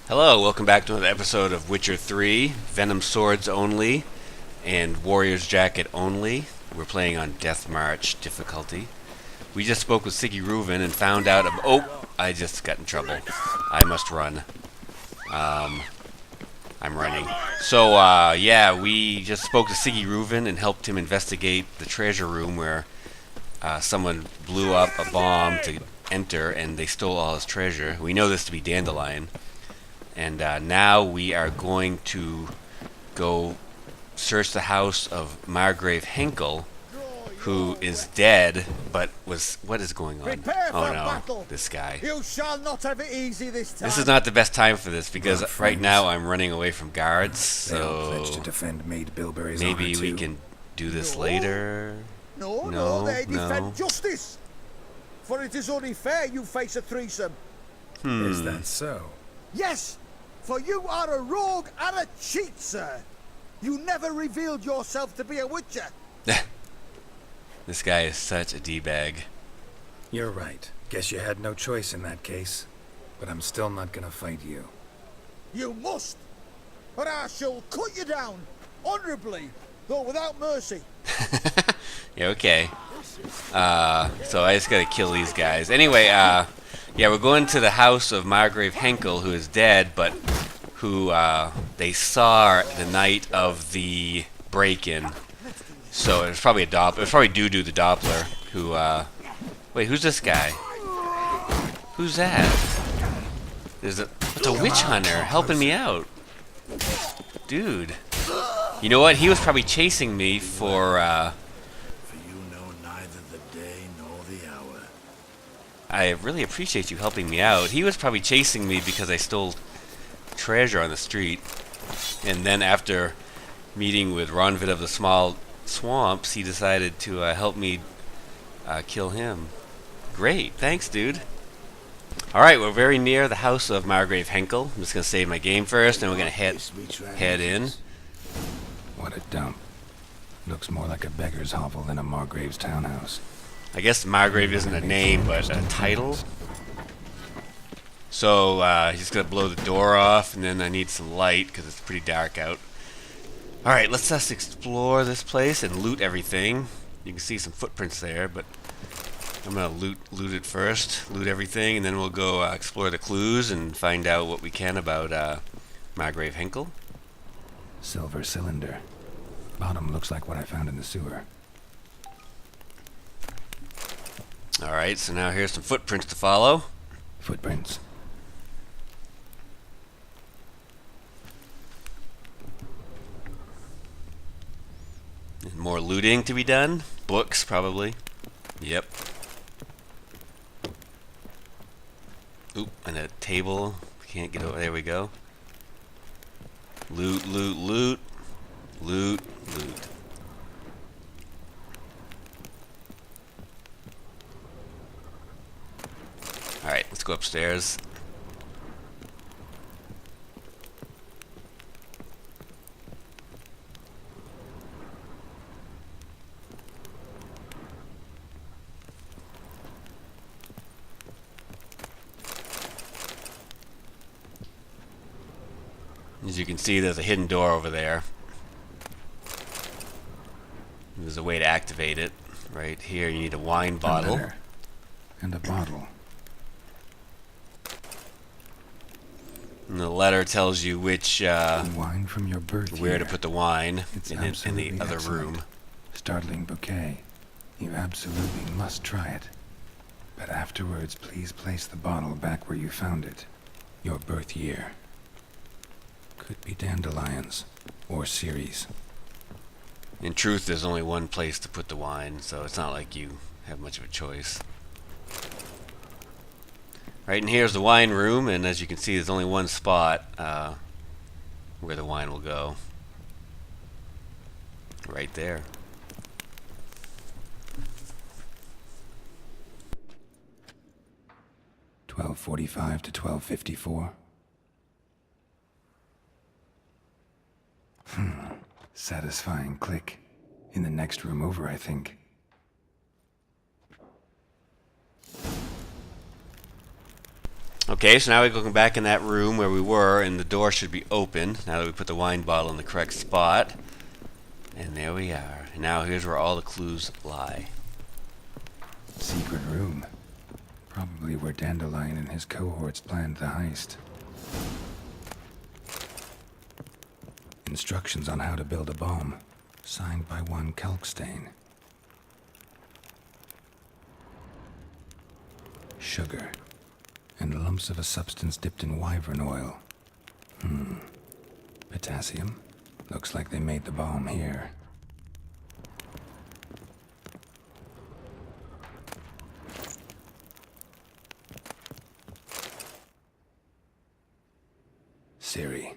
Hello, welcome back to another episode of Witcher 3, Venom Swords only, and Warrior's Jacket only. We're playing on Deathmarch difficulty. We just spoke with Siggy Reuven and found out oh, I just got in trouble. I must run. I'm running. So, yeah, we just spoke to Siggy Reuven and helped him investigate the treasure room where someone blew up a bomb to enter and they stole all his treasure. We know this to be Dandelion. And now we are going to go search the house of Margrave Henckel, who is dead, but what is going on? Oh no, this guy. You shall not have it easy this time. This is not the best time for this because right now I'm running away from guards, so to defend Maid Bilberry's maybe we can do this later. No, they defend justice. For it is only fair you face a threesome. Is that so? Yes, for you are a rogue and a cheat, sir. You never revealed yourself to be a witcher. This guy is such a D-bag. You're right. Guess you had no choice in that case. But I'm still not gonna fight you. You must, or I shall cut you down, honorably, though without mercy. Yeah, okay. So I just gotta kill these guys. Anyway, yeah, we're going to the house of Margrave Henckel, who is dead, but who they saw the night of the break-in. So it was probably a Doppler. It was probably Dudu the Doppler, who, wait, who's this guy? Who's that? It's a witch hunter helping me out. Dude. You know what? He was probably chasing me for you know neither the day nor the hour. I really appreciate you helping me out. He was probably chasing me because I stole treasure on the street. And then after meeting with Ronvid of the Small Swamps, he decided to help me kill him. Great. Thanks, dude. Alright, we're very near the house of Margrave Henckel. I'm just going to save my game first, and we're going to head in. What a dump. Looks more like a beggar's hovel than a Margrave's townhouse. I guess Margrave isn't a name, but a title. So, he's just going to blow the door off, and then I need some light, because it's pretty dark out. Alright, let's just explore this place and loot everything. You can see some footprints there, but I'm going to loot it first. Loot everything, and then we'll go explore the clues and find out what we can about Margrave Henckel. Silver cylinder. Bottom looks like what I found in the sewer. Alright, so now here's some footprints to follow. Footprints. And more looting to be done. Books, probably. Yep. Oop, and a table. Can't get over. There we go. Loot, loot, loot. Loot, loot. Alright, let's go upstairs. As you can see, there's a hidden door over there. There's a way to activate it. Right here, you need a wine bottle. A letter. And a bottle. And the letter tells you which, wine from your birth where year. to put the wine It's in absolutely the other excellent. room. Startling bouquet. You absolutely must try it. But afterwards, please place the bottle back where you found it. Your birth year. Could be dandelions. Or Ceres. In truth, there's only one place to put the wine, so it's not like you have much of a choice. Right, and here's the wine room, and as you can see, there's only one spot where the wine will go. Right there. $12.45 to $12.54. Satisfying click. In the next room over, I think. Okay, so now we're going back in that room where we were, and the door should be open now that we put the wine bottle in the correct spot. And there we are. And now here's where all the clues lie. Secret room. Probably where Dandelion and his cohorts planned the heist. Instructions on how to build a bomb, signed by one Kalkstain. Sugar, and lumps of a substance dipped in wyvern oil. Potassium? Looks like they made the bomb here. Ciri,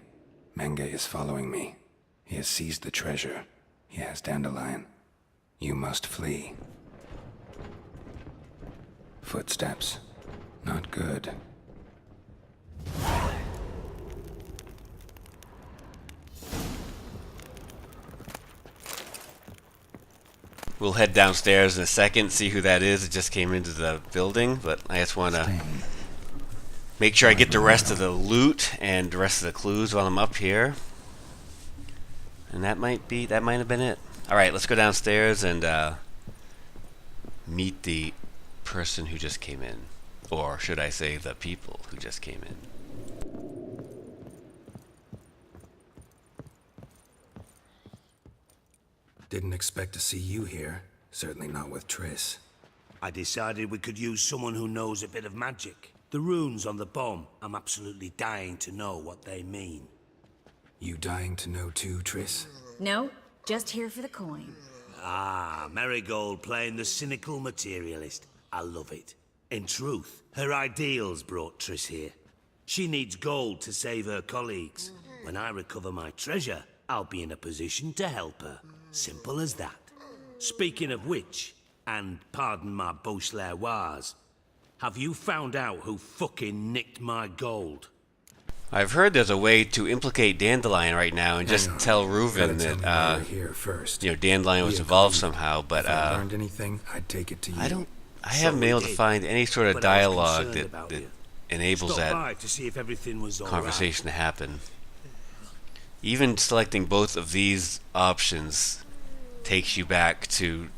Menge is following me. He has seized the treasure. He has Dandelion. You must flee. Footsteps. Not good. We'll head downstairs in a second, see who that is. It just came into the building, but I just want to make sure I get the rest of the loot and the rest of the clues while I'm up here. And that might have been it. Alright, let's go downstairs and meet the person who just came in. Or should I say the people who just came in. Didn't expect to see you here. Certainly not with Triss. I decided we could use someone who knows a bit of magic. The runes on the bomb, I'm absolutely dying to know what they mean. You dying to know too, Triss? No, just here for the coin. Ah, Marigold playing the cynical materialist. I love it. In truth, her ideals brought Triss here. She needs gold to save her colleagues. When I recover my treasure, I'll be in a position to help her. Simple as that. Speaking of which, and pardon my Beauclervoise, have you found out who fucking nicked my gold? I've heard there's a way to implicate Dandelion right now and just tell Reuven that here first. Dandelion was involved somehow, but If I learned anything, I'd take it to you. I haven't been able to find any sort of But I was dialogue concerned that about you. enables Stopped that by to see if everything was all conversation to happen. Even selecting both of these options takes you back to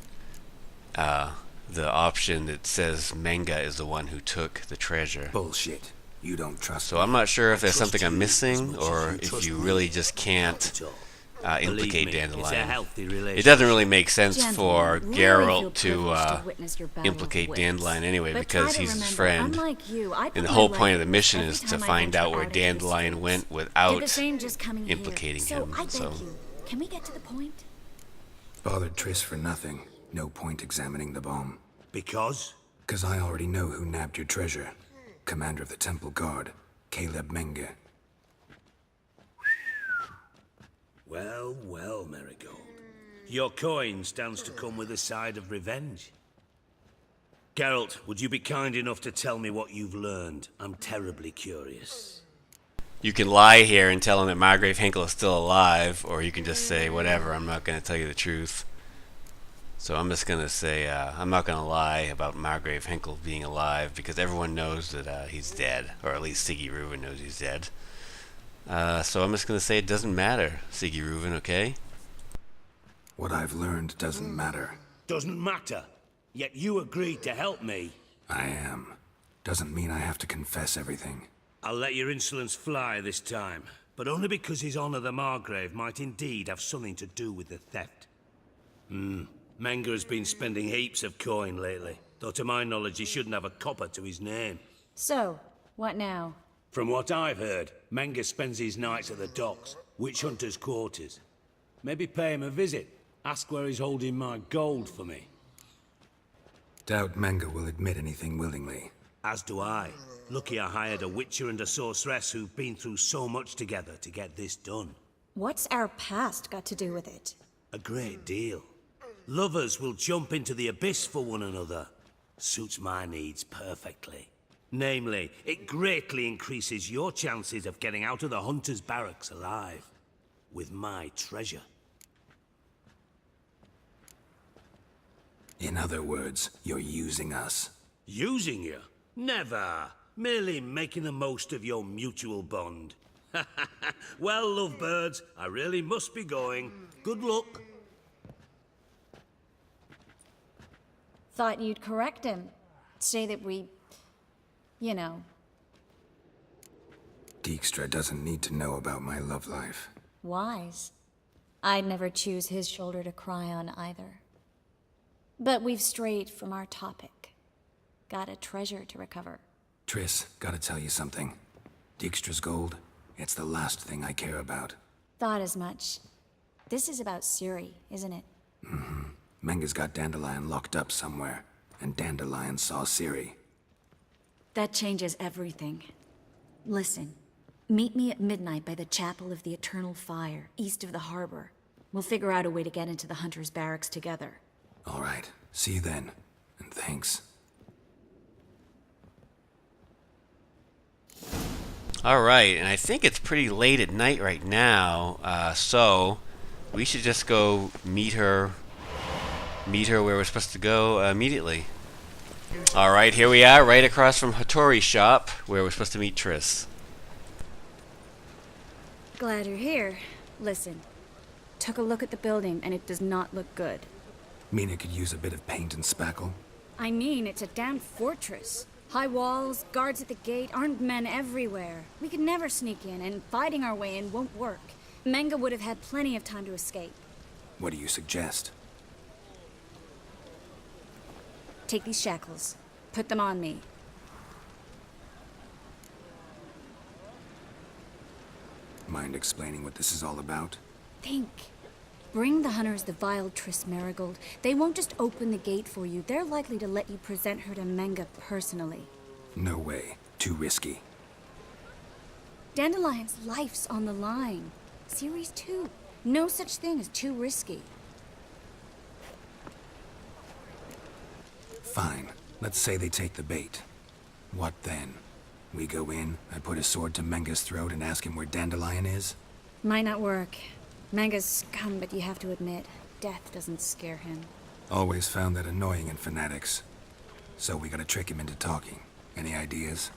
the option that says Menge is the one who took the treasure. Bullshit. You don't trust So me. I'm not sure if there's Trust something I'm you as missing much as or you if trust you me. really just can't Not at all. implicate Believe me, Dandelion. It's a healthy relationship. It doesn't really make sense for Gentlemen, really feel Geralt to privileged to witness your battle of implicate wits. Dandelion anyway But because try to he's his remember, friend. unlike you, I put And the my whole life point of the at mission every is to time I find venture out where out into the Dandelion streets. went Did without the same just coming implicating here. him. So I beg So you, can we get to the point? Bothered Triss for nothing. No point examining the bomb. Because? 'Cause I already know who nabbed your treasure. Commander of the Temple Guard, Caleb Menge. Well, well, Marigold. Your coin stands to come with a side of revenge. Geralt, would you be kind enough to tell me what you've learned? I'm terribly curious. you can lie here and tell him that Margrave Henckel is still alive, or you can just say whatever. I'm not going to tell you the truth. So I'm just going to say I'm not going to lie about Margrave Henckel being alive because everyone knows that he's dead, or at least Siggy Reuven knows he's dead. So I'm just going to say it doesn't matter, Siggy Reuven, okay? What I've learned doesn't matter. Doesn't matter. Yet you agreed to help me. I am. Doesn't mean I have to confess everything. I'll let your insolence fly this time, but only because His Honor the Margrave might indeed have something to do with the theft. Menge has been spending heaps of coin lately, though to my knowledge he shouldn't have a copper to his name. So, what now? From what I've heard, Menge spends his nights at the docks, witch hunters' quarters. Maybe pay him a visit. Ask where he's holding my gold for me. Doubt Menge will admit anything willingly. As do I. Lucky I hired a witcher and a sorceress who've been through so much together to get this done. What's our past got to do with it? A great deal. Lovers will jump into the abyss for one another. Suits my needs perfectly. Namely, it greatly increases your chances of getting out of the hunter's barracks alive. With my treasure. In other words, you're using us. Using you? Never. Merely making the most of your mutual bond. Well, lovebirds, I really must be going. Good luck. Thought you'd correct him. Say that we... you know. Dijkstra doesn't need to know about my love life. Wise. I'd never choose his shoulder to cry on either. But we've strayed from our topic. Got a treasure to recover. Triss, gotta tell you something. Dijkstra's gold, it's the last thing I care about. Thought as much. This is about Ciri, isn't it? Menge's got Dandelion locked up somewhere, and Dandelion saw Ciri. That changes everything. Listen, meet me at midnight by the Chapel of the Eternal Fire, east of the harbor. We'll figure out a way to get into the Hunter's Barracks together. All right, see you then, and thanks. All right, and I think it's pretty late at night right now, so we should just go meet her where we're supposed to go immediately. All right, here we are, right across from Hattori's shop, where we're supposed to meet Triss. Glad you're here. Listen, took a look at the building and it does not look good. Mean it could use a bit of paint and spackle? I mean, it's a damn fortress. High walls, guards at the gate, armed men everywhere. We could never sneak in, and fighting our way in won't work. Menge would have had plenty of time to escape. What do you suggest? Take these shackles. Put them on me. Mind explaining what this is all about? Think. Bring the hunters the vile Triss Marigold. They won't just open the gate for you. They're likely to let you present her to Menge personally. No way. Too risky. Dandelion's life's on the line. Ciri's too. No such thing as too risky. Fine. Let's say they take the bait. What then? We go in, I put a sword to Menge's throat and ask him where Dandelion is? Might not work. Menge's scum, but you have to admit, death doesn't scare him. Always found that annoying in fanatics. So we gotta trick him into talking. Any ideas?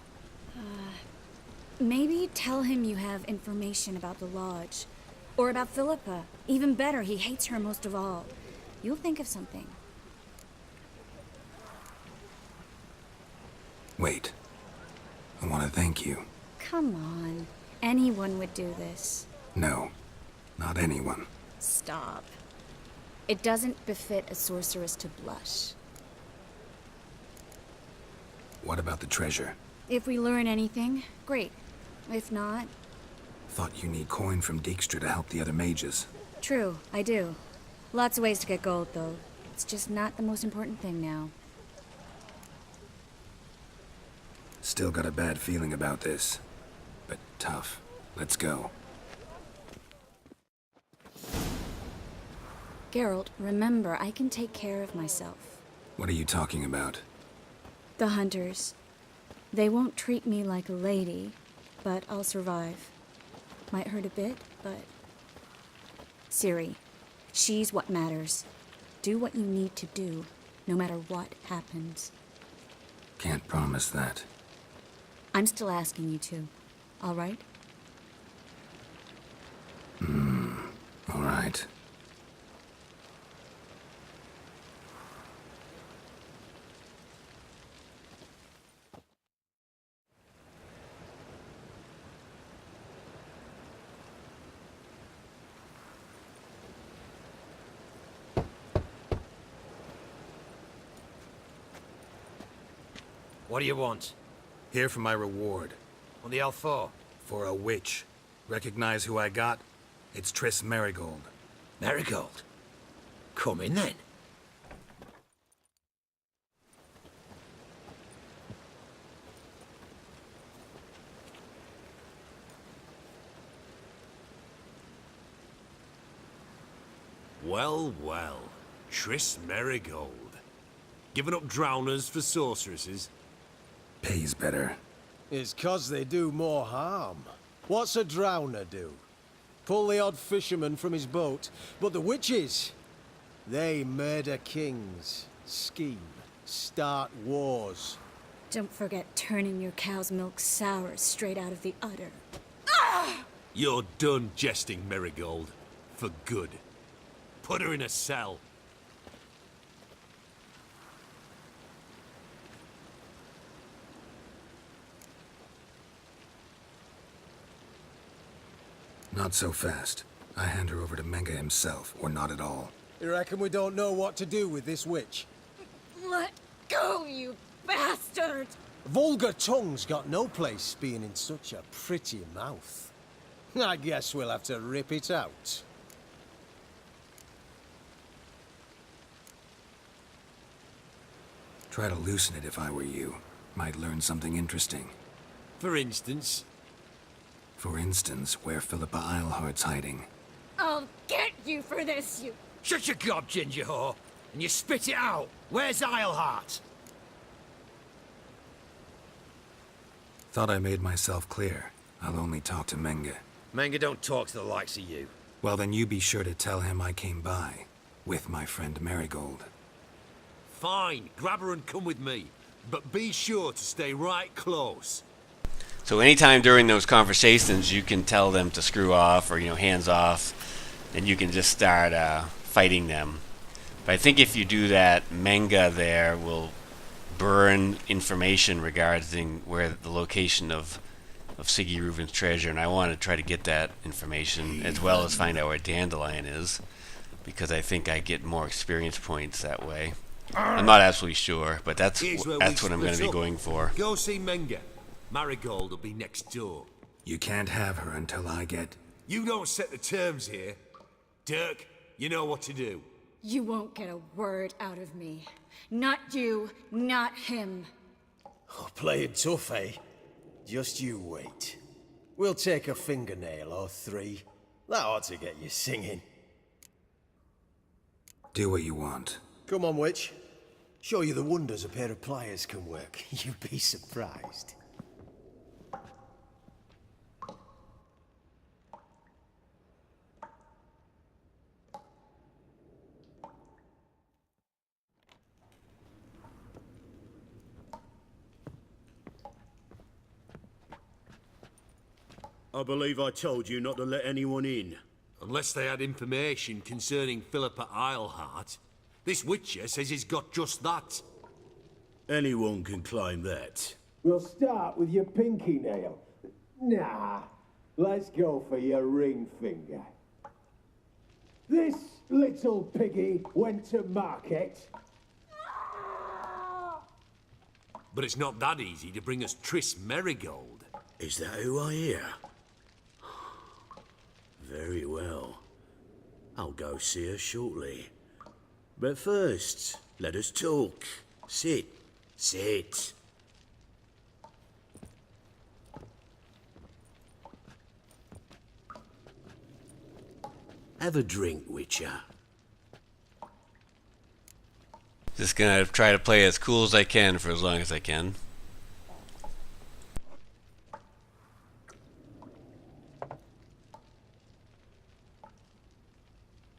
Maybe tell him you have information about the Lodge. Or about Philippa. Even better, he hates her most of all. You'll think of something. Wait. I want to thank you. Come on. Anyone would do this. No. Not anyone. Stop. It doesn't befit a sorceress to blush. What about the treasure? If we learn anything, great. If not, Thought you need coin from Dijkstra to help the other mages. true, I do. Lots of ways to get gold, though. It's just not the most important thing now. Still got a bad feeling about this. But tough. Let's go. Geralt, remember, I can take care of myself. What are you talking about? The hunters. They won't treat me like a lady, but I'll survive. Might hurt a bit, but... Ciri, she's what matters. Do what you need to do, no matter what happens. Can't promise that. I'm still asking you to, all right? All right. What do you want? Here for my reward. On the L4? For a witch. Recognize who I got? It's Triss Marigold. Marigold? Come in then. Well, well. Triss Marigold. Giving up drowners for sorceresses? Pays better. It's 'cause they do more harm. What's a drowner do? Pull the odd fisherman from his boat. But the witches, they murder kings, scheme, start wars. Don't forget turning your cow's milk sour straight out of the udder. You're done jesting, Marigold. For good. Put her in a cell. Not so fast. I hand her over to Menge himself, or not at all. You reckon we don't know what to do with this witch? Let go, you bastard! Vulgar tongue's got no place being in such a pretty mouth. I guess we'll have to rip it out. Try to loosen it if I were you. Might learn something interesting. For instance, For instance, where Philippa Eilhart's hiding. I'll get you for this, you... Shut your gob, ginger whore, and you spit it out. Where's Eilhart? Thought I made myself clear. I'll only talk to Menge. Menge don't talk to the likes of you. Well, then you be sure to tell him I came by. With my friend Marigold. fine, grab her and come with me. But be sure to stay right close. So anytime during those conversations, you can tell them to screw off or, hands off, and you can just start fighting them. But I think if you do that, Menge there will burn information regarding where the location of Siggy Reuven's treasure, and I want to try to get that information as well as find out where Dandelion is, because I think I get more experience points that way. I'm not absolutely sure, but that's what I'm going to be going for. Go see Menge. Marigold will be next door. You can't have her until I get... You don't set the terms here. Dirk, you know what to do. You won't get a word out of me. Not you, not him. Oh, playing tough, eh? Just you wait. We'll take a fingernail or three. That ought to get you singing. Do what you want. Come on, witch. Show you the wonders a pair of pliers can work. You'd be surprised. I believe I told you not to let anyone in. Unless they had information concerning Philippa Eilhart. This Witcher says he's got just that. Anyone can claim that. We'll start with your pinky nail. Nah, let's go for your ring finger. This little piggy went to market. But it's not that easy to bring us Triss Marigold. Is that who I hear? Very well. I'll go see her shortly. But first, let us talk. Sit. Sit. Have a drink, Witcher. Just gonna try to play as cool as I can for as long as I can.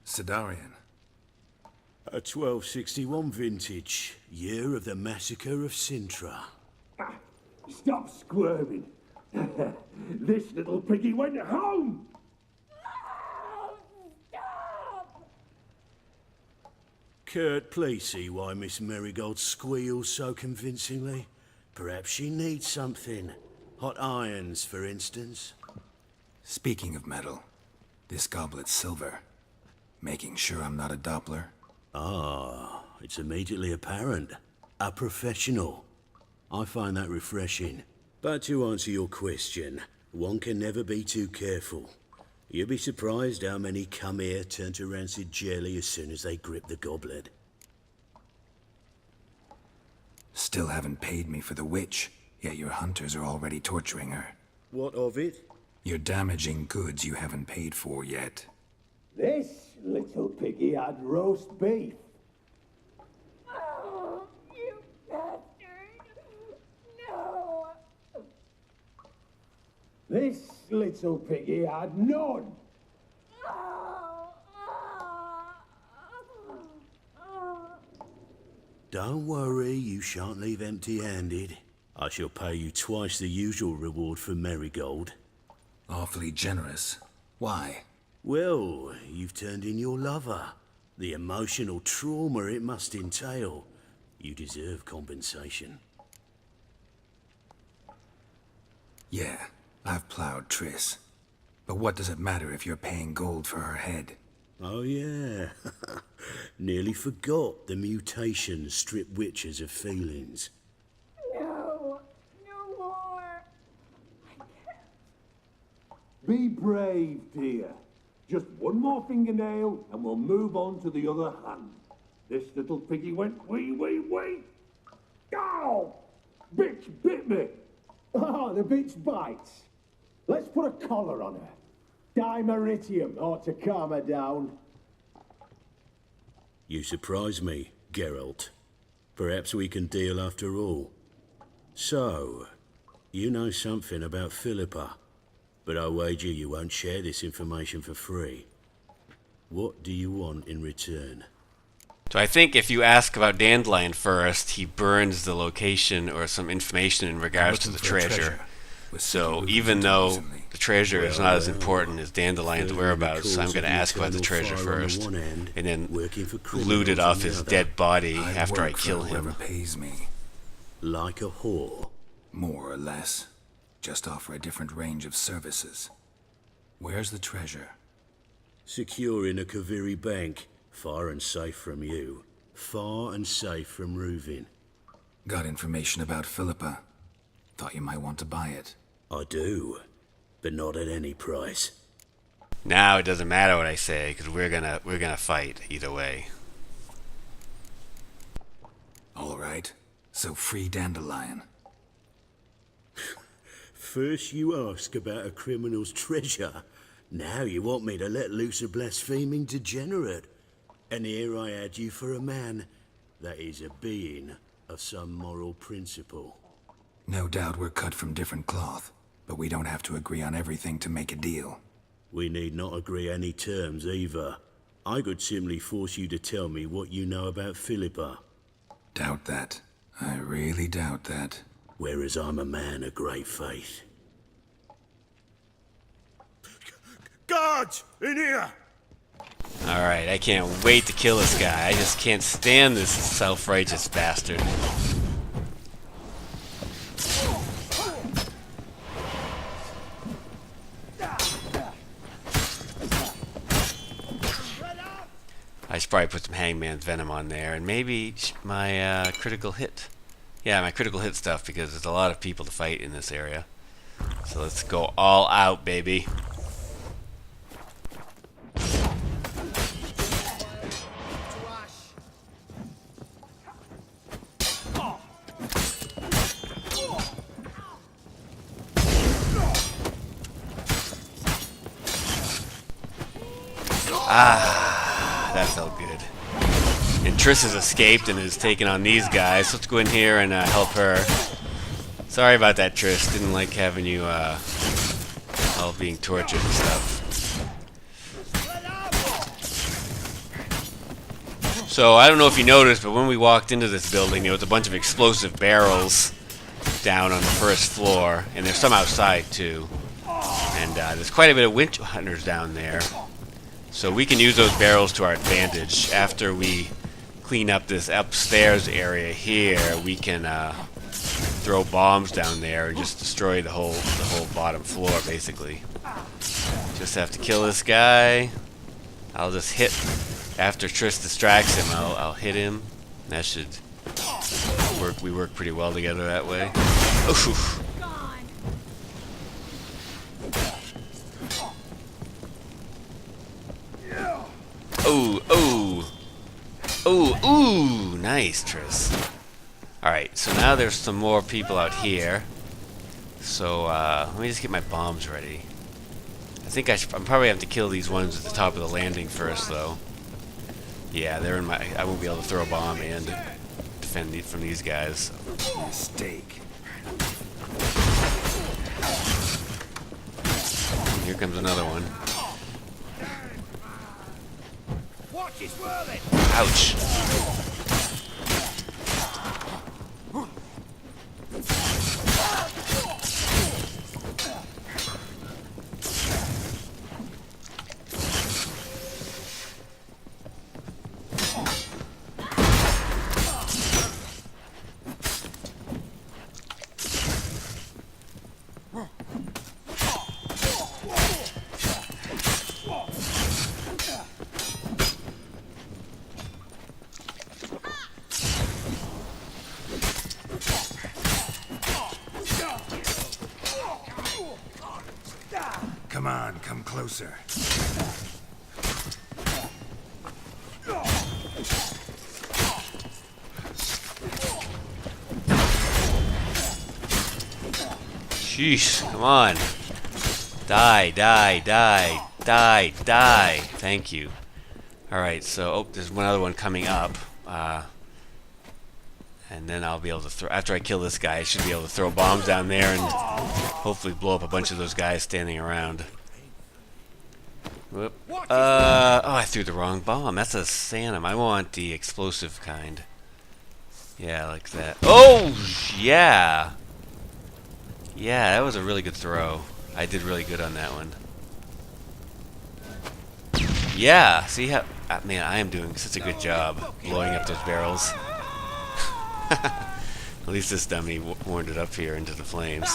Sidarian. A 1261 vintage, year of the massacre of Sintra. Stop squirming. This little piggy went home. Kurt, please see why Miss Marigold squeals so convincingly. Perhaps she needs something. Hot irons, for instance. Speaking of metal, this goblet's silver. Making sure I'm not a Doppler. Ah, it's immediately apparent. A professional. I find that refreshing. But to answer your question, one can never be too careful. You'd be surprised how many come here turn to rancid jelly as soon as they grip the goblet. Still haven't paid me for the witch, yet your hunters are already torturing her. What of it? You're damaging goods you haven't paid for yet. This little piggy had roast beef. Oh, you bastard! No! This little piggy had none. Don't worry, you shan't leave empty-handed. I shall pay you twice the usual reward for Marigold. Awfully generous. Why? Well, you've turned in your lover. The emotional trauma it must entail. You deserve compensation. Yeah, I've plowed Triss. But what does it matter if you're paying gold for her head? Oh yeah. Nearly forgot the mutations strip witches of feelings. No, no more. I can't. Be brave, dear. Just one more fingernail and we'll move on to the other hand. This little piggy went wee. Ow! Bitch bit me. Oh, the bitch bites. Let's put a collar on her. Dimeritium ought to calm her down. You surprise me, Geralt. Perhaps we can deal after all. So, you know something about Philippa, but I wager you won't share this information for free. What do you want in return? So I think if you ask about Dandelion first, he burns the location or some information in regards to the treasure. So even though the treasure is not as important as Dandelion's whereabouts, I'm going to ask about the treasure first, and then loot it off his dead body after I kill him. Whoever pays me. Like a whore? More or less. Just offer a different range of services. Where's the treasure? Secure in a Kaviri bank, far and safe from you. Far and safe from Ruvin. Got information about Philippa. Thought you might want to buy it. I do, but not at any price. Now it doesn't matter what I say, because we're gonna fight either way. All right. So free Dandelion. First you ask about a criminal's treasure. Now you want me to let loose a blaspheming degenerate. And here I add you for a man that is a being of some moral principle. No doubt we're cut from different cloth, but we don't have to agree on everything to make a deal. We need not agree any terms either. I could simply force you to tell me what you know about Philippa. Doubt that. I really doubt that. Whereas I'm a man of great faith. Guards! In here! Alright, I can't wait to kill this guy. I just can't stand this self-righteous bastard. I should probably put some Hangman's Venom on there, and maybe my critical hit. Yeah, my critical hit stuff, because there's a lot of people to fight in this area. So let's go all out, baby. Ah, that felt good. And Triss has escaped and is taking on these guys. Let's go in here and help her. Sorry about that, Triss. Didn't like having you all being tortured and stuff. So I don't know if you noticed, but when we walked into this building, there was a bunch of explosive barrels down on the first floor, and there's some outside too. And there's quite a bit of witch hunters down there. So we can use those barrels to our advantage. After we clean up this upstairs area here, we can throw bombs down there and just destroy the whole bottom floor, basically. Just have to kill this guy. I'll just hit after Triss distracts him. I'll hit him. That should work. We work pretty well together that way. Oof. Ooh, ooh. Ooh, ooh. Nice, Triss. Alright, so now there's some more people out here. So, let me just get my bombs ready. I think I'm probably have to kill these ones at the top of the landing first, though. Yeah, they're in my... I won't be able to throw a bomb and defend from these guys. Mistake. Here comes another one. Ouch. Come on, come closer. Sheesh, come on. Die, die, die, die, die. Thank you. Alright, so, oh, there's one other one coming up. And then I'll be able to throw, after I kill this guy, I should be able to throw bombs down there and hopefully blow up a bunch of those guys standing around. Whoop. Oh, I threw the wrong bomb. That's a Sanum. I want the explosive kind. Yeah, like that. Oh, yeah. Yeah, that was a really good throw. I did really good on that one. Yeah, see how... man, I am doing such a good job blowing up those barrels. At least this dummy warmed it up here into the flames.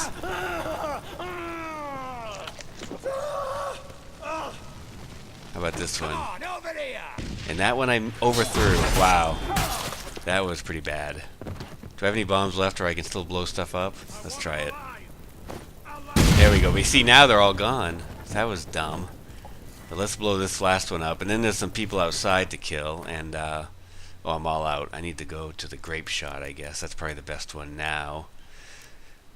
How about this one? And that one I overthrew. Wow. That was pretty bad. Do I have any bombs left or I can still blow stuff up? Let's try it. There we go. We see now they're all gone. That was dumb. But let's blow this last one up. And then there's some people outside to kill. And, oh, I'm all out. I need to go to the grape shot, I guess. That's probably the best one now.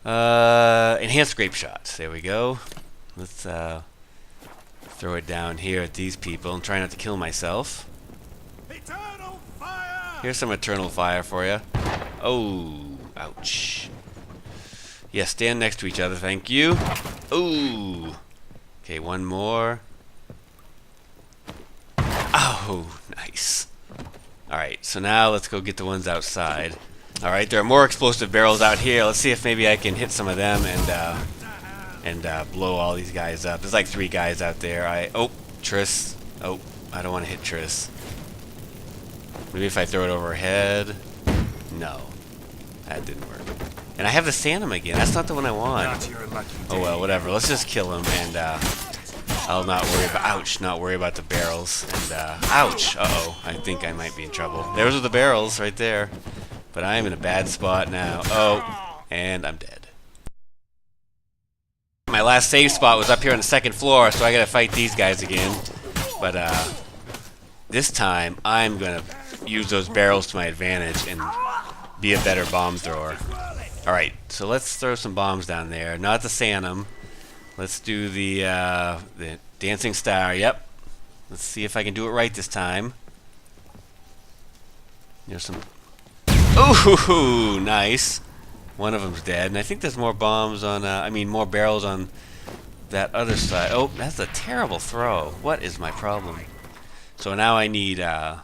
Enhanced grape shot. There we go. Let's, throw it down here at these people and try not to kill myself. Eternal fire! Here's some eternal fire for you. Oh, ouch. Yeah, stand next to each other, thank you. Ooh. Okay, one more. Oh, nice. Alright, so now let's go get the ones outside. Alright, there are more explosive barrels out here. Let's see if maybe I can hit some of them and blow all these guys up. There's like 3 guys out there. Oh, Triss. Oh, I don't want to hit Triss. Maybe if I throw it over her head. No, that didn't work. And I have the Sanum again. That's not the one I want. Not your lucky day. Oh well, whatever. Let's just kill him and I'll not worry about. Ouch! Not worry about the barrels. And ouch! Uh-oh. I think I might be in trouble. Those are the barrels right there. But I am in a bad spot now. Oh, and I'm dead. My last save spot was up here on the 2nd floor, so I gotta fight these guys again. But this time I'm gonna use those barrels to my advantage and be a better bomb thrower. Alright, so let's throw some bombs down there. Not the Sanum. Let's do the Dancing Star. Yep. Let's see if I can do it right this time. There's some... Ooh, nice. One of them's dead, and I think there's more bombs on, more barrels on that other side. Oh, that's a terrible throw. What is my problem? So now I need some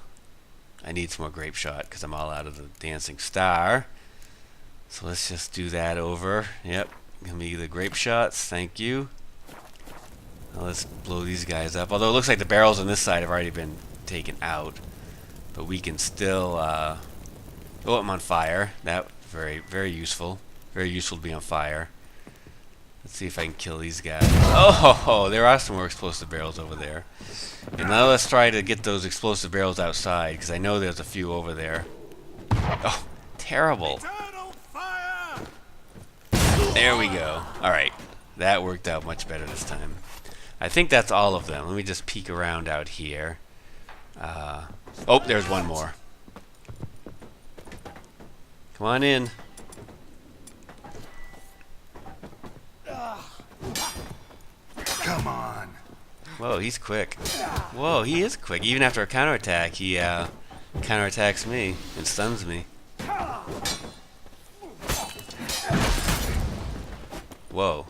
more grape shot because I'm all out of the Dancing Star. So let's just do that over. Yep, give me the grape shots. Thank you. Now let's blow these guys up. Although it looks like the barrels on this side have already been taken out, but we can still. Oh, I'm on fire. That very, very useful. Very useful to be on fire. Let's see if I can kill these guys. Oh, there are some more explosive barrels over there. And now let's try to get those explosive barrels outside, because I know there's a few over there. Oh, terrible. There we go. Alright, that worked out much better this time. I think that's all of them. Let me just peek around out here. Oh, there's one more. Come on in. Come on. Whoa, he's quick. Whoa, he is quick. Even after a counterattack, he counterattacks me and stuns me. Whoa.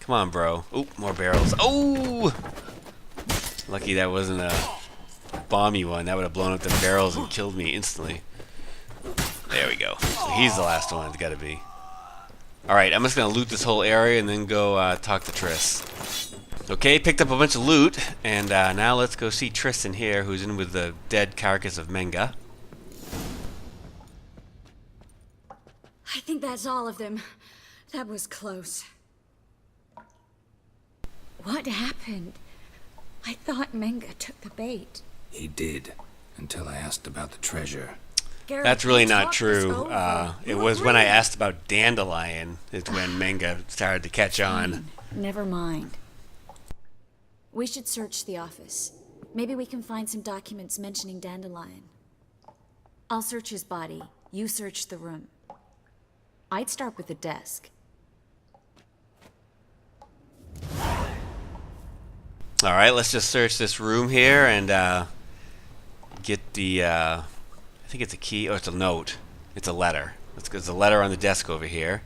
Come on, bro. Oop, more barrels. Oh! Lucky that wasn't a bomby one. That would have blown up the barrels and killed me instantly. There we go. So he's the last one. It's gotta be. Alright, I'm just gonna loot this whole area and then go talk to Triss. Okay, picked up a bunch of loot, and now let's go see Triss in here, who's in with the dead carcass of Menge. I think that's all of them. That was close. What happened? I thought Menge took the bait. He did, until I asked about the treasure. Geralt, That's really the not talk true. was over. It was when I asked about Dandelion is when Menge started to catch on. Never mind. We should search the office. Maybe we can find some documents mentioning Dandelion. I'll search his body. You search the room. I'd start with the desk. Alright, let's just search this room here and get the, I think it's a key, or it's a note. It's a letter. There's a letter on the desk over here.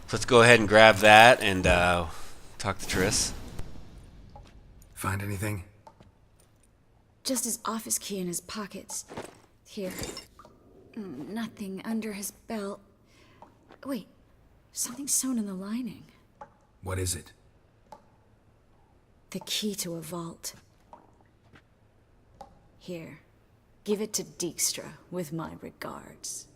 So let's go ahead and grab that and talk to Triss. Find anything? Just his office key in his pockets. Here. Nothing under his belt. Wait, something's sewn in the lining. What is it? The key to a vault. Here, give it to Dijkstra with my regards.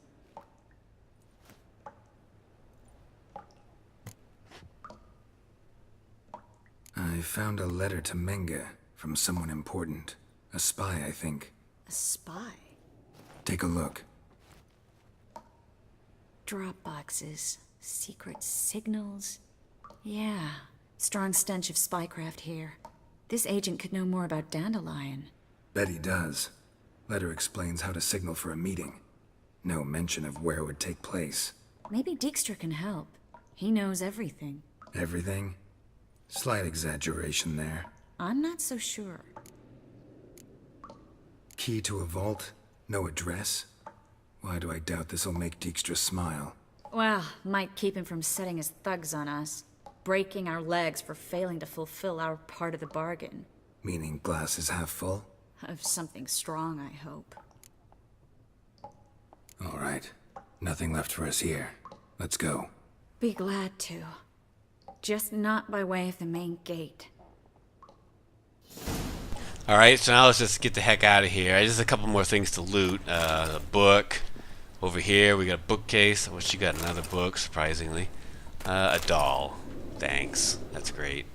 I found a letter to Menge from someone important. A spy, I think. A spy? Take a look. Drop boxes, secret signals. Yeah, strong stench of spycraft here. This agent could know more about Dandelion. Bet he does. Letter explains how to signal for a meeting. No mention of where it would take place. Maybe Dijkstra can help. He knows everything. Everything? Slight exaggeration there. I'm not so sure. Key to a vault? No address? Why do I doubt this'll make Dijkstra smile? Well, might keep him from setting his thugs on us. Breaking our legs for failing to fulfill our part of the bargain. Meaning glass is half full? Of something strong, I hope. All right. Nothing left for us here. Let's go. Be glad to. Just not by way of the main gate. Alright, so now let's just get the heck out of here. Just a couple more things to loot. A book. Over here we got a bookcase. I wish you got another book, surprisingly. A doll. Thanks. That's great.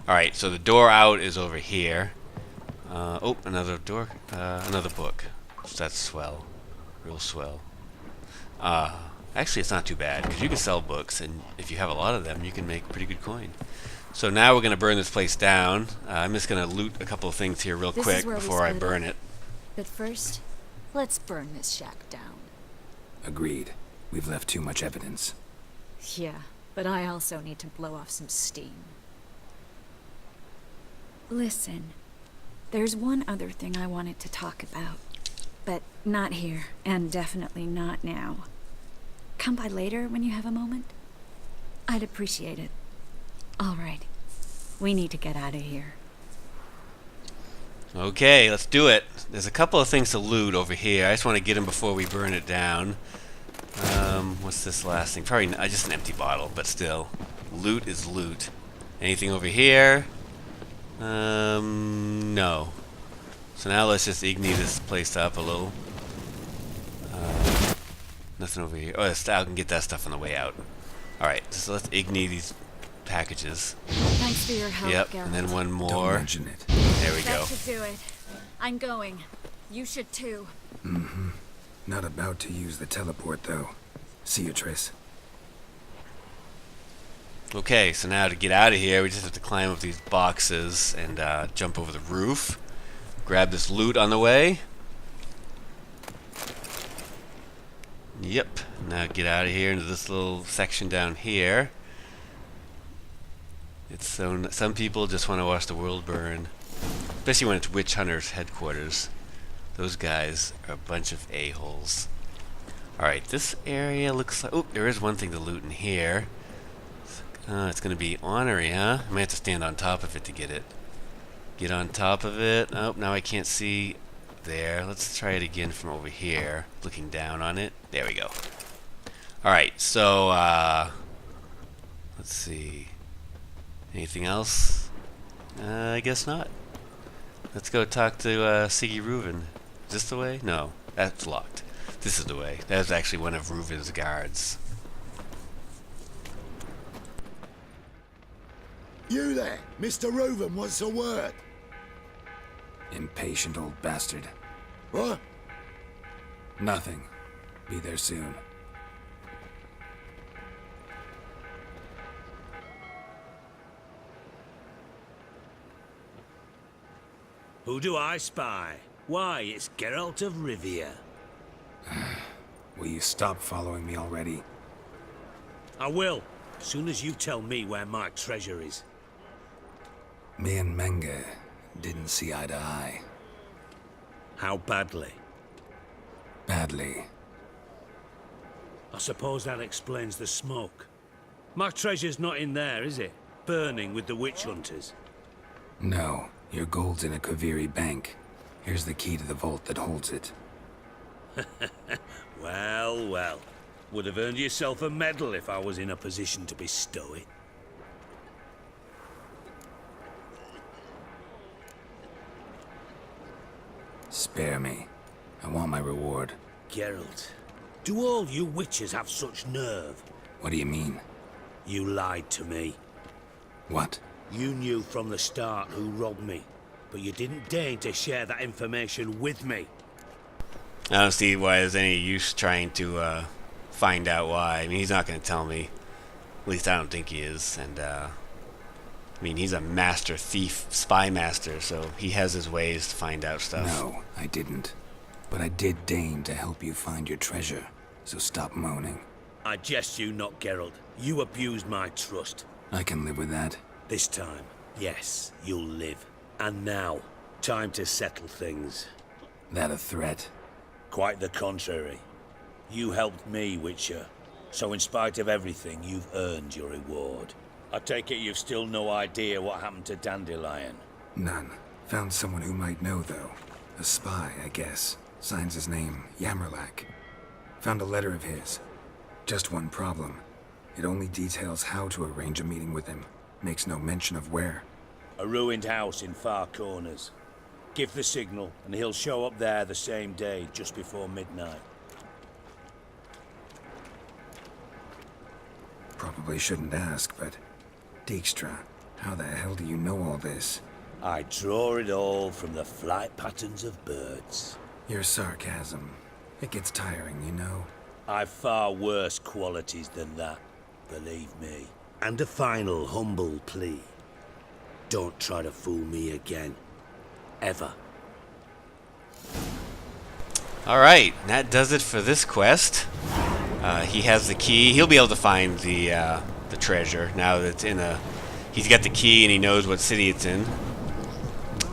Alright, so the door out is over here. Oh, another door. Another book. That's swell. Real swell. Actually, it's not too bad, because you can sell books, and if you have a lot of them, you can make pretty good coin. So now we're going to burn this place down. I'm just going to loot a couple of things here real quick before I burn it. But first, let's burn this shack down. Agreed. We've left too much evidence. Yeah, but I also need to blow off some steam. Listen, there's one other thing I wanted to talk about. But not here, and definitely not now. Come by later when you have a moment. I'd appreciate it. All right. We need to get out of here. Okay, let's do it. There's a couple of things to loot over here. I just want to get them before we burn it down. What's this last thing? Probably just an empty bottle, but still. Loot is loot. Anything over here? No. So now let's just ignite this place up a little. Nothing over here. Oh, I can get that stuff on the way out. Alright, so let's ignite these packages. Thanks for your help, Yep, Geralt. and then one Don't more. mention it. There we go. That should do it. I'm going. You should too. Mm-hmm. Not about to use the teleport, though. See you, Triss. Okay, so now to get out of here, we just have to climb up these boxes and jump over the roof. Grab this loot on the way. Yep, now get out of here into this little section down here. It's so some people just want to watch the world burn, especially when it's witch hunters headquarters. Those guys are a bunch of a-holes. Alright, this area looks like... Oh, there is one thing to loot in here. It's going to be ornery, huh? I might have to stand on top of it to get it. Get on top of it. Oh, now I can't see there. Let's try it again from over here, looking down on it. There we go. Alright, so, let's see. Anything else? I guess not. Let's go talk to Siggy Reuven. Is this the way? No, that's locked. This is the way. That was actually one of Reuven's guards. You there, Mr. Reuven wants a word. Impatient old bastard. What? Nothing. Be there soon. Who do I spy? Why, it's Geralt of Rivia. Will you stop following me already? I will, as soon as you tell me where my treasure is. Me and Menge didn't see eye to eye. How badly? Badly. I suppose that explains the smoke. My treasure's not in there, is it? Burning with the witch hunters. No, your gold's in a Kaviri bank. Here's the key to the vault that holds it. Well, well. Would have earned yourself a medal if I was in a position to bestow it. Spare me. I want my reward. Geralt, do all you witches have such nerve? What do you mean? You lied to me. What? You knew from the start who robbed me, but you didn't deign to share that information with me. I don't see why there's any use trying to find out why. I mean, he's not going to tell me. At least I don't think he is. And I mean, he's a master thief, spy master, so he has his ways to find out stuff. No, I didn't. But I did deign to help you find your treasure, so stop moaning. I jest you not, Geralt. You abused my trust. I can live with that. This time, yes, you'll live. And now, time to settle things. That a threat? Quite the contrary. You helped me, Witcher. So in spite of everything, you've earned your reward. I take it you've still no idea what happened to Dandelion. None. Found someone who might know, though. A spy, I guess. Signs his name, Yammerlak. Found a letter of his. Just one problem. It only details how to arrange a meeting with him. Makes no mention of where. A ruined house in Far Corners. Give the signal, and he'll show up there the same day, just before midnight. Probably shouldn't ask, but... Dijkstra, how the hell do you know all this? I draw it all from the flight patterns of birds. Your sarcasm. It gets tiring, you know? I've far worse qualities than that, believe me. And a final humble plea. Don't try to fool me again. Ever. Alright, that does it for this quest. He has the key. He'll be able to find the treasure now that it's in a... He's got the key and he knows what city it's in.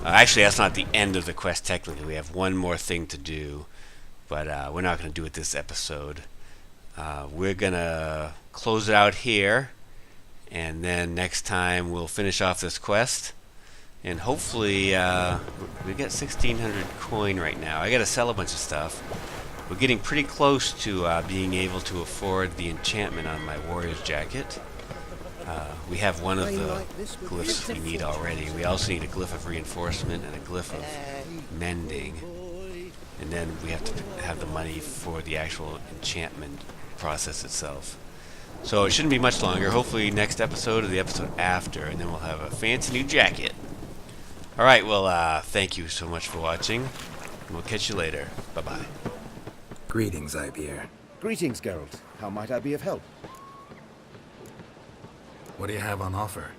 Actually, that's not the end of the quest, technically. We have one more thing to do. But we're not going to do it this episode. We're going to close it out here. And then next time we'll finish off this quest. And hopefully, we got 1,600 coin right now. I got to sell a bunch of stuff. We're getting pretty close to being able to afford the enchantment on my warrior's jacket. We have one of the glyphs we need already. We also need a glyph of reinforcement and a glyph of mending. And then we have to have the money for the actual enchantment process itself. So it shouldn't be much longer. Hopefully next episode or the episode after, and then we'll have a fancy new jacket. Alright, well, thank you so much for watching. And we'll catch you later. Bye-bye. Greetings, Ibeer. Greetings, Geralt. How might I be of help? What do you have on offer?